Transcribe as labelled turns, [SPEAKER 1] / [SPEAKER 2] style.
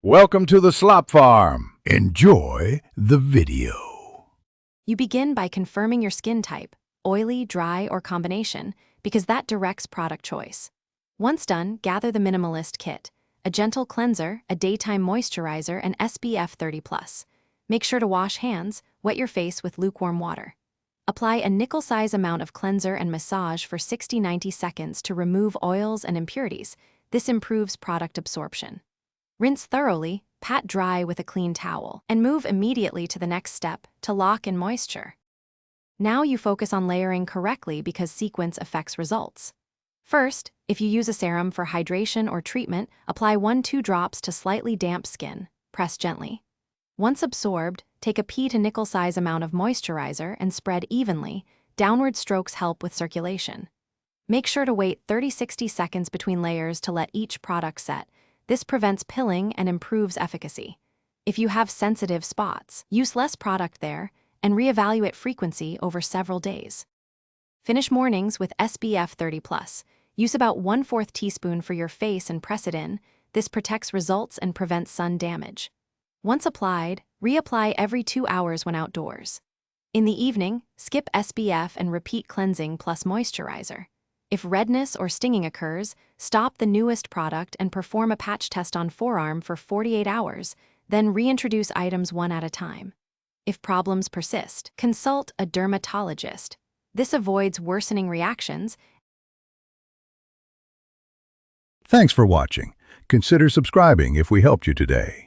[SPEAKER 1] Welcome to the Slop Farm. Enjoy the video.
[SPEAKER 2] You begin by confirming your skin type, oily, dry, or combination, because that directs product choice. Once done, gather the Minimalist kit, a gentle cleanser, a daytime moisturizer, and SPF 30+. Make sure to wash hands, wet your face with lukewarm water. Apply a nickel-size amount of cleanser and massage for 60-90 seconds to remove oils and impurities. This improves product absorption. Rinse thoroughly, pat dry with a clean towel, and move immediately to the next step, to lock in moisture. Now you focus on layering correctly because sequence affects results. First, if you use a serum for hydration or treatment, apply 1-2 drops to slightly damp skin. Press gently. Once absorbed, take a pea to nickel-size amount of moisturizer and spread evenly. Downward strokes help with circulation. Make sure to wait 30-60 seconds between layers to let each product set. This prevents pilling and improves efficacy. If you have sensitive spots, use less product there and reevaluate frequency over several days. Finish mornings with SPF 30+. Use about 1/4 teaspoon for your face and press it in. This protects results and prevents sun damage. Once applied, reapply every 2 hours when outdoors. In the evening, skip SPF and repeat cleansing plus moisturizer. If redness or stinging occurs, stop the newest product and perform a patch test on forearm for 48 hours, then reintroduce items one at a time. If problems persist, consult a dermatologist. This avoids worsening reactions.
[SPEAKER 1] Thanks for watching. Consider subscribing if we helped you today.